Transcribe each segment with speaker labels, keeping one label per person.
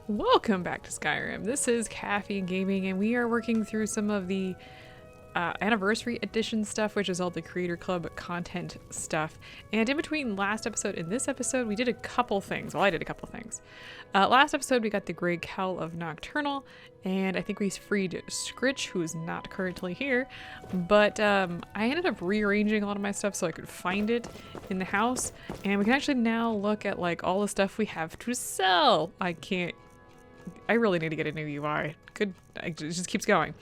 Speaker 1: Welcome back to Skyrim. This is Caffeine Gaming, and we are working through some of the anniversary edition stuff, which is all the Creator Club content stuff. And in between last episode and this episode, we did a couple things. Well, I did a couple things. Last episode, we got the Grey Cowl of Nocturnal, and I think we freed Scritch, who is not currently here. But I ended up rearranging a lot of my stuff so I could find it in the house, and we can actually now look at like all the stuff we have to sell. I really need to get a new UI. It just keeps going.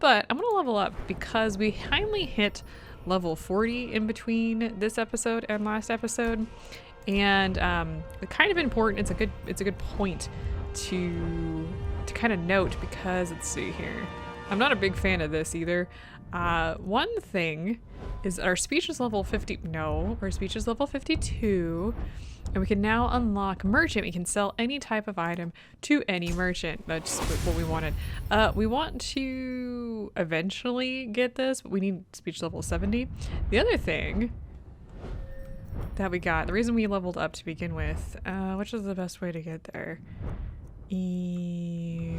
Speaker 1: But I'm gonna level up because we finally hit level 40 in between this episode and last episode, and it's kind of important. It's a good point to kind of note because let's see here. I'm not a big fan of this either. One thing is our speech is level 50. No, our speech is level 52. And we can now unlock merchant. We can sell any type of item to any merchant. That's what we wanted. We want to eventually get this, but we need speech level 70. The other thing that we got, the reason we leveled up to begin with, which is the best way to get there? We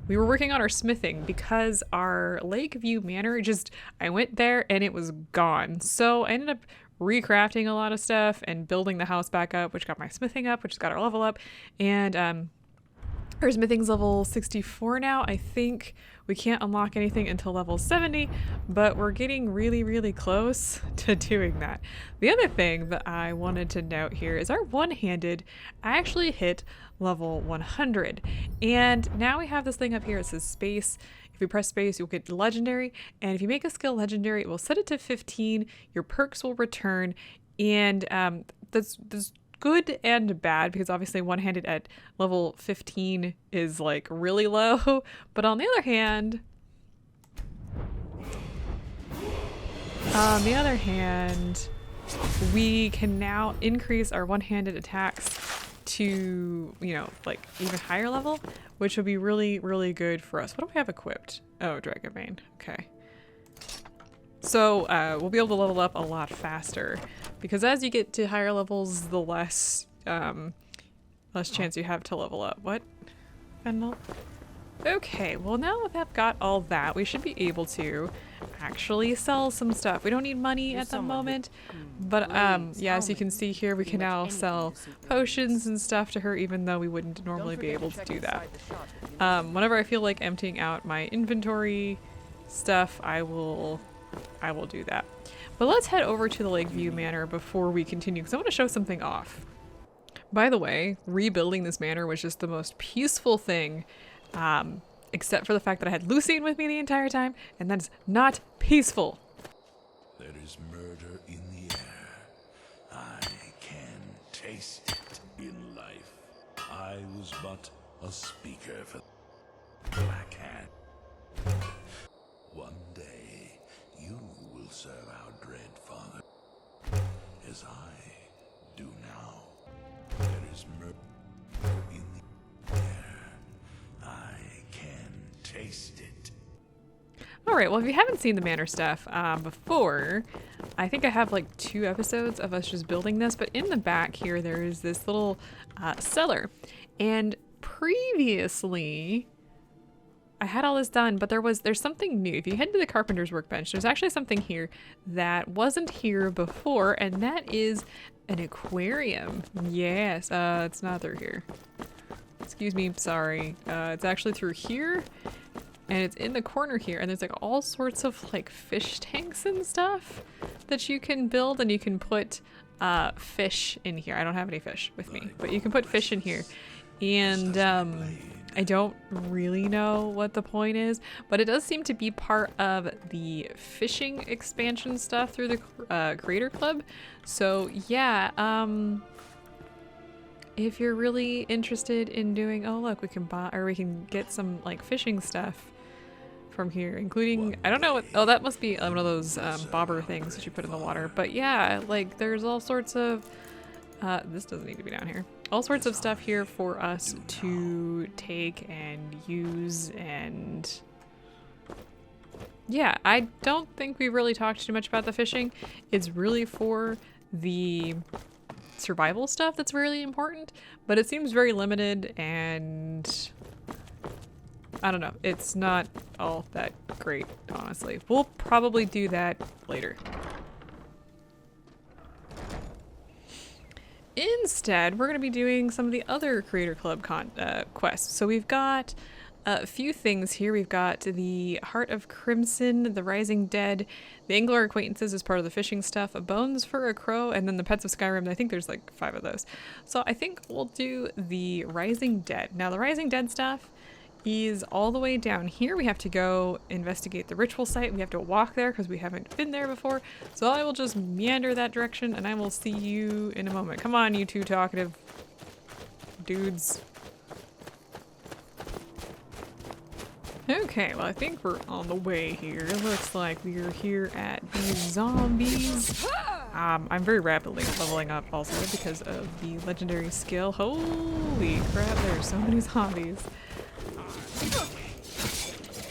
Speaker 1: were working on our smithing because our Lakeview Manor I went there and it was gone. So I ended up recrafting a lot of stuff and building the house back up, which got my smithing up, which got our level up. And our smithing's level 64 now. I think we can't unlock anything until level 70, but we're getting really, really close to doing that. The other thing that I wanted to note here is our one-handed actually hit level 100. And now we have this thing up here. It says space. If we press space, you'll get legendary. And if you make a skill legendary, it will set it to 15. Your perks will return. And that's good and bad because obviously one-handed at level 15 is like really low. But on the other hand, we can now increase our one-handed attacks to, like even higher level, which would be really, really good for us. What do we have equipped? Oh, Dragon Bane. Okay. So we'll be able to level up a lot faster because as you get to higher levels, the less chance you have to level up. What? Fennel? Okay, well now that I've got all that, we should be able to actually sell some stuff. We don't need money at the moment, but yeah, as you can see here, we can now sell potions and stuff to her, even though we wouldn't normally be able to do that. Whenever I feel like emptying out my inventory stuff, I will do that. But let's head over to the Lakeview Manor before we continue, because I want to show something off. By the way, rebuilding this manor was just the most peaceful thing. Except for the fact that I had Lucine with me the entire time, and that is not peaceful.
Speaker 2: There is murder in the air. I can taste it in life. I was but a speaker for Black Hand. One day, you will serve our dread father, as I do now. There is murder in the air. Taste it.
Speaker 1: Alright, well if you haven't seen the manor stuff before, I think I have like 2 episodes of us just building this, but in the back here there is this little cellar. And previously I had all this done, but there's something new. If you head to the carpenter's workbench, there's actually something here that wasn't here before, and that is an aquarium. Yes, it's not through here. Excuse me, sorry. It's actually through here, and it's in the corner here, and there's like all sorts of like fish tanks and stuff that you can build, and you can put fish in here. I don't have any fish with me, but you can put fish in here. And I don't really know what the point is, but it does seem to be part of the fishing expansion stuff through the Creator Club. So yeah, if you're really interested in doing, oh look, we can buy, or we can get some like fishing stuff from here, including, I don't know what, oh that must be one of those bobber things that you put in the water. But yeah, like there's all sorts of, this doesn't need to be down here. All sorts of stuff here for us to take and use, and yeah, I don't think we've really talked too much about the fishing. It's really for the survival stuff that's really important, but it seems very limited, and I don't know. It's not all that great, honestly. We'll probably do that later. Instead, we're going to be doing some of the other Creator Club quests. So we've got a few things here. We've got the Heart of Crimson, the Rising Dead, the Angler Acquaintances as part of the fishing stuff, a Bones for a Crow, and then the Pets of Skyrim. I think there's like 5 of those. So I think we'll do the Rising Dead. Now the Rising Dead stuff is all the way down here. We have to go investigate the ritual site. We have to walk there because we haven't been there before. So I will just meander that direction and I will see you in a moment. Come on, you two talkative dudes. Okay, well I think we're on the way here. Looks like we're here at these zombies. I'm very rapidly leveling up also because of the legendary skill. Holy crap, there are so many zombies.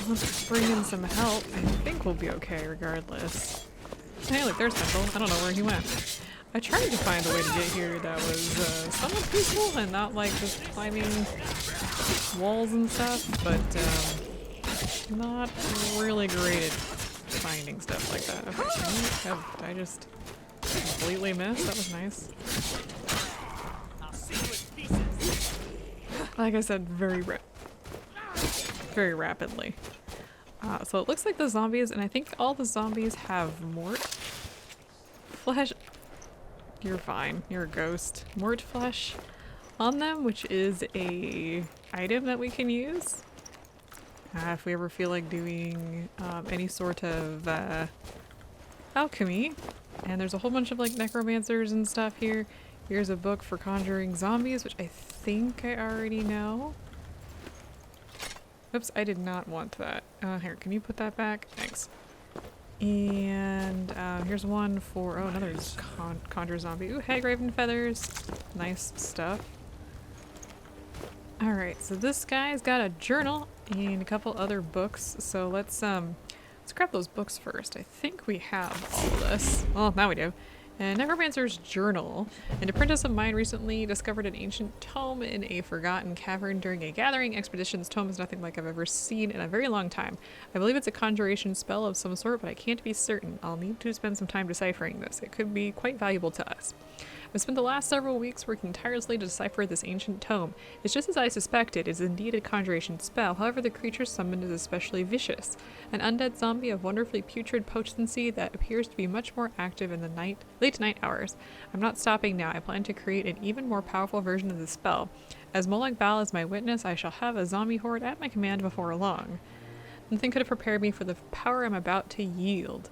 Speaker 1: Let's bring in some help. I think we'll be okay regardless. Hey, look, there's Temple. I don't know where he went. I tried to find a way to get here that was somewhat peaceful and not like just climbing walls and stuff, but not really great at finding stuff like that. Okay, I just completely missed? That was nice. Like I said, very rapidly. So it looks like the zombies, and I think all the zombies have mort flesh. You're fine. You're a ghost. Mort flesh on them, which is a item that we can use if we ever feel like doing any sort of alchemy. And there's a whole bunch of like necromancers and stuff here. Here's a book for conjuring zombies, which I think I already know. Oops, I did not want that. Here, can you put that back? Thanks. And here's one for, oh, another conjure zombie. Ooh, hag raven feathers. Nice stuff. Alright, so this guy's got a journal and a couple other books. So let's grab those books first. I think we have all of this. Well, now we do. And Necromancer's Journal. An apprentice of mine recently discovered an ancient tome in a forgotten cavern during a gathering expedition. This tome is nothing like I've ever seen in a very long time. I believe it's a conjuration spell of some sort, but I can't be certain. I'll need to spend some time deciphering this. It could be quite valuable to us. I've spent the last several weeks working tirelessly to decipher this ancient tome. It's just as I suspected, it's indeed a conjuration spell. However, the creature summoned is especially vicious. An undead zombie of wonderfully putrid potency that appears to be much more active in the late night hours. I'm not stopping now. I plan to create an even more powerful version of the spell. As Molag Bal is my witness, I shall have a zombie horde at my command before long. Nothing could have prepared me for the power I'm about to wield.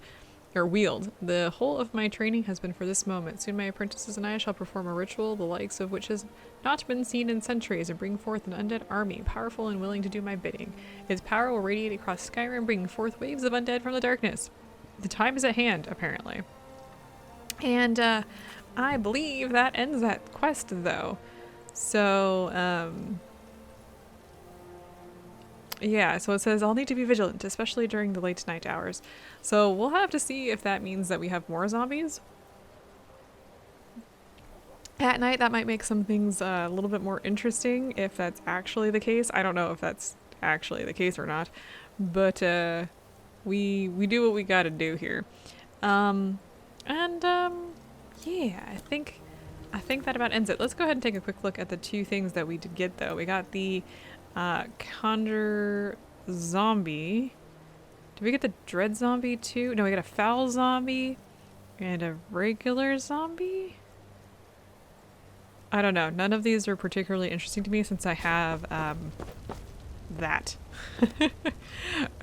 Speaker 1: The whole of my training has been for this moment. Soon my apprentices and I shall perform a ritual, the likes of which has not been seen in centuries, and bring forth an undead army, powerful and willing to do my bidding. Its power will radiate across Skyrim, bringing forth waves of undead from the darkness. The time is at hand, apparently. And, I believe that ends that quest, though. So, yeah, so it says, I'll need to be vigilant, especially during the late night hours. So we'll have to see if that means that we have more zombies. At night, that might make some things a little bit more interesting, if that's actually the case. I don't know if that's actually the case or not, but we do what we gotta do here. Yeah, I think that about ends it. Let's go ahead and take a quick look at the two things that we did get, though. We got the conjure zombie. Did we get the dread zombie too? No, we got a foul zombie and a regular zombie. I don't know. None of these are particularly interesting to me since I have that.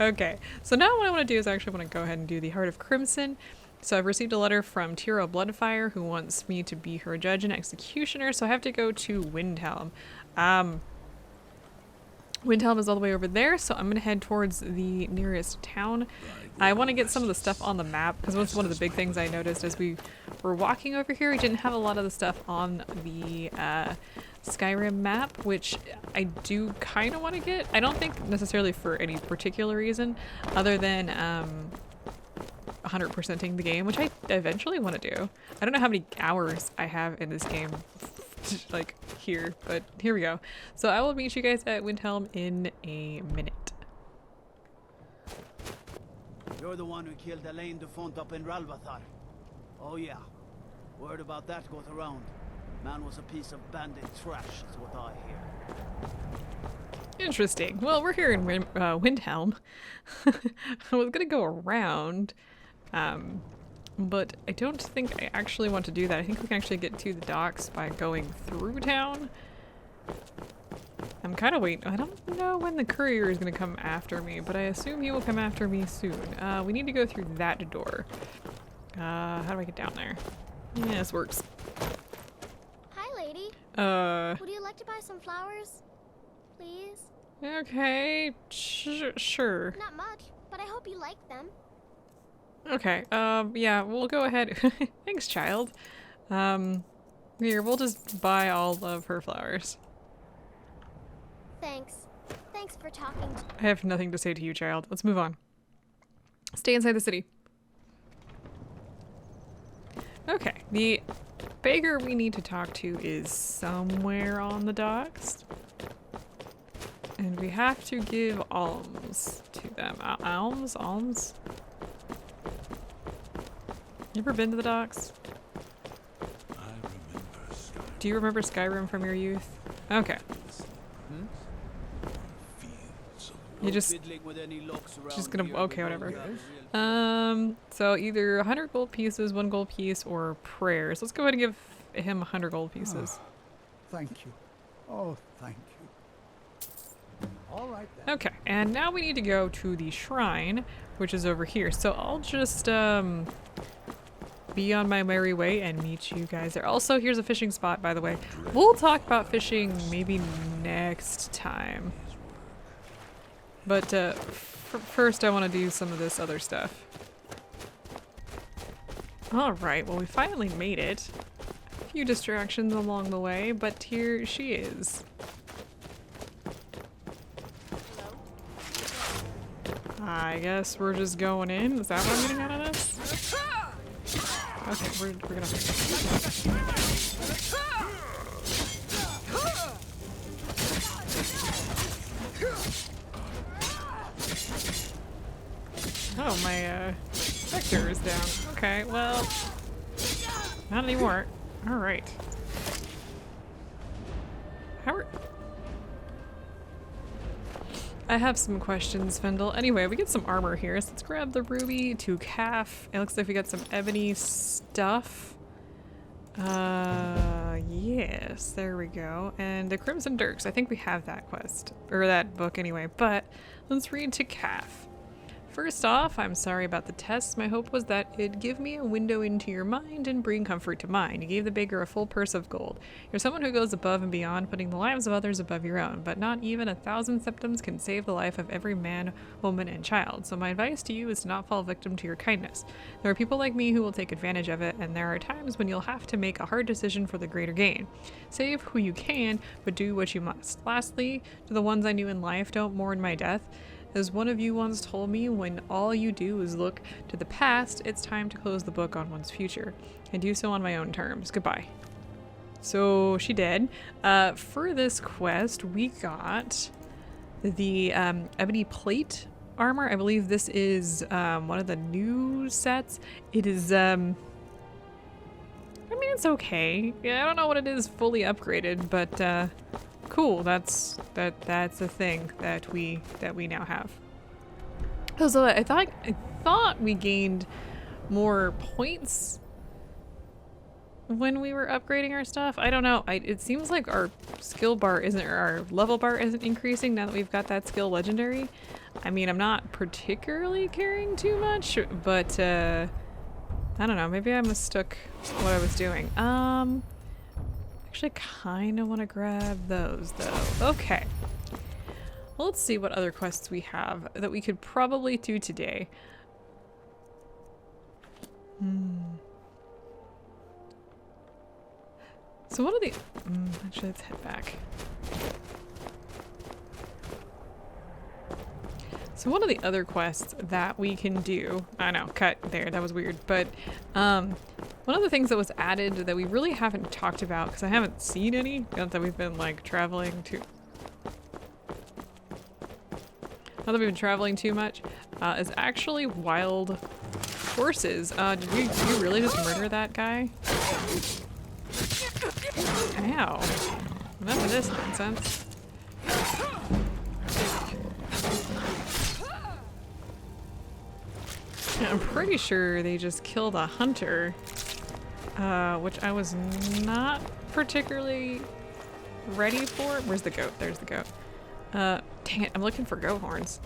Speaker 1: Okay, so now what I want to do is I actually want to go ahead and do the Heart of Crimson. So I've received a letter from Tiro Bloodfire who wants me to be her judge and executioner, so I have to go to Windhelm. Windhelm is all the way over there, so I'm gonna head towards the nearest town. I want to get some of the stuff on the map, because that's one of the big things I noticed as we were walking over here. We didn't have a lot of the stuff on the Skyrim map, which I do kind of want to get. I don't think necessarily for any particular reason, other than 100%ing the game, which I eventually want to do. I don't know how many hours I have in this game, like here, but here we go. So I will meet you guys at Windhelm in a minute.
Speaker 3: You're the one who killed Elaine de Font up in Ralvathar. Oh yeah. Word about that goes around. Man was a piece of bandit trash, is what I hear.
Speaker 1: Interesting. Well, we're here in Windhelm. I was gonna go around, but I don't think I actually want to do that. I think we can actually get to the docks by going through town. I'm kind of waiting. I don't know when the courier is going to come after me, but I assume he will come after me soon. We need to go through that door. How do I get down there? Yeah, this works.
Speaker 4: Hi, lady. Would you like to buy some flowers? Please?
Speaker 1: Okay, sure.
Speaker 4: Not much, but I hope you like them.
Speaker 1: Okay, yeah, we'll go ahead. Thanks, child. Here, we'll just buy all of her flowers.
Speaker 4: Thanks. Thanks for talking to
Speaker 1: I have nothing to say to you, child. Let's move on. Stay inside the city. Okay, the beggar we need to talk to is somewhere on the docks. And we have to give alms to them. Alms? Alms? You ever been to the docks?
Speaker 2: I remember Skyrim.
Speaker 1: Do you remember Skyrim from your youth? Okay.
Speaker 2: Fields of
Speaker 1: You just gonna, okay, whatever. So either 100 gold pieces, 1 gold piece, or prayers. Let's go ahead and give him 100 gold pieces.
Speaker 5: Thank you. Oh, thank you. All right then.
Speaker 1: Okay, and now we need to go to the shrine, which is over here. So I'll just be on my merry way and meet you guys there. Also, here's a fishing spot, by the way. We'll talk about fishing maybe next time. But first I want to do some of this other stuff. Alright, well we finally made it. A few distractions along the way, but here she is. I guess we're just going in. Is that what I'm getting out of this? Okay, we're gonna... Oh, my vector is down. Okay, well, not anymore. Alright. How are... I have some questions, Fendel. Anyway, we get some armor here, so let's grab the ruby to Calf. It looks like we got some ebony stuff. Yes, there we go. And the Crimson Dirks, I think we have that quest, or that book anyway, but let's read to Calf. First off, I'm sorry about the test. My hope was that it'd give me a window into your mind and bring comfort to mine. You gave the beggar a full purse of gold. You're someone who goes above and beyond, putting the lives of others above your own, but not even 1,000 symptoms can save the life of every man, woman, and child. So my advice to you is to not fall victim to your kindness. There are people like me who will take advantage of it, and there are times when you'll have to make a hard decision for the greater gain. Save who you can, but do what you must. Lastly, to the ones I knew in life, don't mourn my death. As one of you once told me, when all you do is look to the past, it's time to close the book on one's future. I do so on my own terms. Goodbye. So she did. For this quest, we got the ebony plate armor. I believe this is one of the new sets. It is, I mean, it's okay. Yeah, I don't know what it is fully upgraded, but cool. That's a thing that we now have. So I thought we gained more points when we were upgrading our stuff. I don't know. It seems like our skill bar isn't, or our level bar isn't increasing now that we've got that skill legendary. I mean, I'm not particularly caring too much, but I don't know. Maybe I mistook what I was doing. Actually kind of want to grab those though. Okay. Well, let's see what other quests we have that we could probably do today. So what are the... actually, let's head back. So one of the other quests that we can do, I know, cut there, that was weird, but one of the things that was added that we really haven't talked about, because I haven't seen any, not that we've been like traveling too much, is actually wild horses. Did you really just murder that guy? Ow. Enough of this nonsense. I'm pretty sure they just killed a hunter, which I was not particularly ready for. Where's the goat? There's the goat. Dang it, I'm looking for goat horns.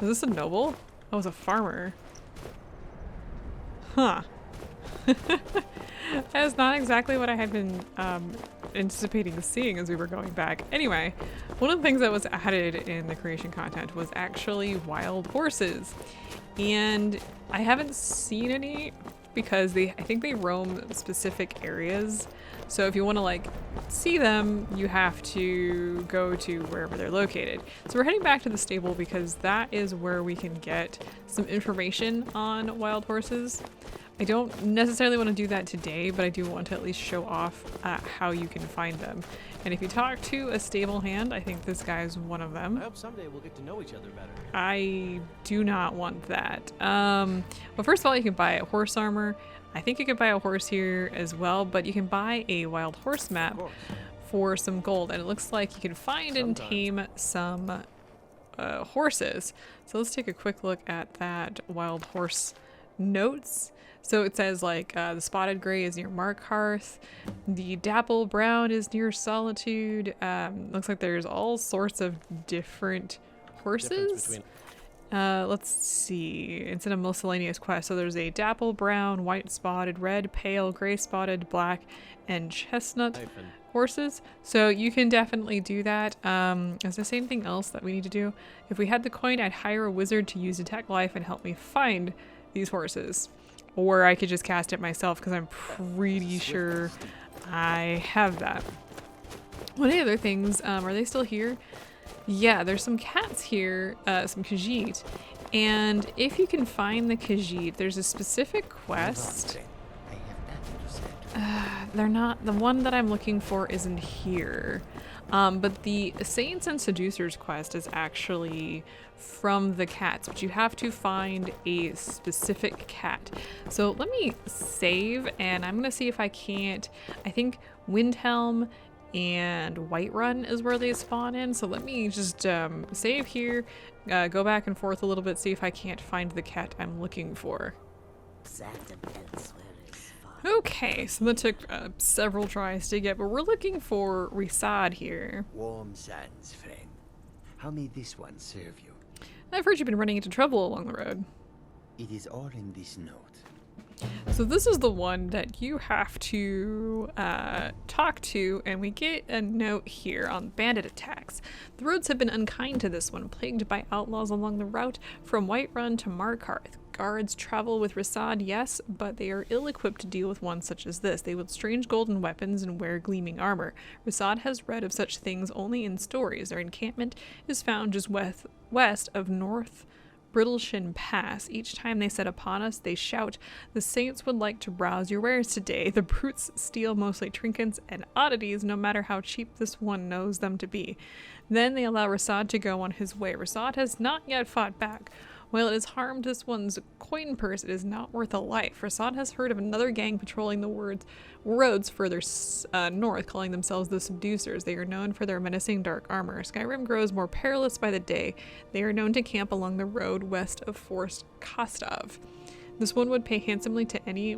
Speaker 1: Is this a noble? Oh, it's a farmer. Huh. That is not exactly what I had been anticipating seeing as we were going back. Anyway, one of the things that was added in the creation content was actually wild horses. And I haven't seen any because I think they roam specific areas. So if you want to like see them, you have to go to wherever they're located. So we're heading back to the stable because that is where we can get some information on wild horses. I don't necessarily want to do that today, but I do want to at least show off how you can find them. And if you talk to a stable hand, I think this guy's one of them.
Speaker 6: I hope someday we'll get to know each other better.
Speaker 1: I do not want that. Well, first of all, you can buy a horse armor. I think you can buy a horse here as well, but you can buy a wild horse map for some gold. And it looks like you can find and tame some horses. So let's take a quick look at that wild horse notes. So it says like the spotted gray is near Markarth, the dapple brown is near Solitude. Looks like there's all sorts of different horses. Let's see. It's in a miscellaneous quest. So there's a dapple brown, white spotted, red, pale, gray spotted, black, and chestnut horses. So you can definitely do that. Is there anything else that we need to do? If we had the coin, I'd hire a wizard to use Detect Life and help me find these horses. Or I could just cast it myself because I'm pretty sure I have that. One of the other things, are they still here? Yeah, there's some cats here, some Khajiit. And if you can find the Khajiit, there's a specific quest. They're not, the one that I'm looking for isn't here. But the Saints and Seducers quest is actually from the cats, but you have to find a specific cat. So let me save, and I'm gonna see if I can't, I think Windhelm and Whiterun is where they spawn in. So let me just save here, go back and forth a little bit, see if I can't find the cat I'm looking for. Okay, so that took several tries to get, but we're looking for Ri'saad here.
Speaker 7: Warm sands, friend. How may this one serve you?
Speaker 1: I've heard you've been running into trouble along the road.
Speaker 7: It is all in this note.
Speaker 1: So this is the one that you have to talk to, and we get a note here on bandit attacks. The roads have been unkind to this one, plagued by outlaws along the route from Whiterun to Markarth. Guards travel with Ri'saad, yes, but they are ill-equipped to deal with one such as this. They wield strange golden weapons and wear gleaming armor. Ri'saad has read of such things only in stories. Their encampment is found just west of North Brittleshin Pass. Each time they set upon us, they shout, "The saints would like to browse your wares today." The brutes steal mostly trinkets and oddities, no matter how cheap this one knows them to be. Then they allow Ri'saad to go on his way. Ri'saad has not yet fought back. While it has harmed this one's coin purse, it is not worth a life. Ri'saad has heard of another gang patrolling the roads further north, calling themselves the Seducers. They are known for their menacing dark armor. Skyrim grows more perilous by the day. They are known to camp along the road west of Forest Kostov. This one would pay handsomely to any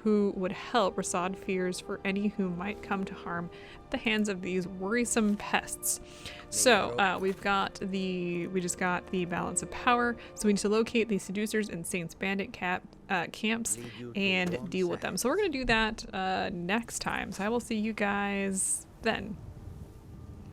Speaker 1: who would help. Ri'saad fears for any who might come to harm at the hands of these worrisome pests. So we just got the balance of power. So we need to locate the Seducers and Saints bandit camps and deal with them. So we're going to do that next time. So I will see you guys then.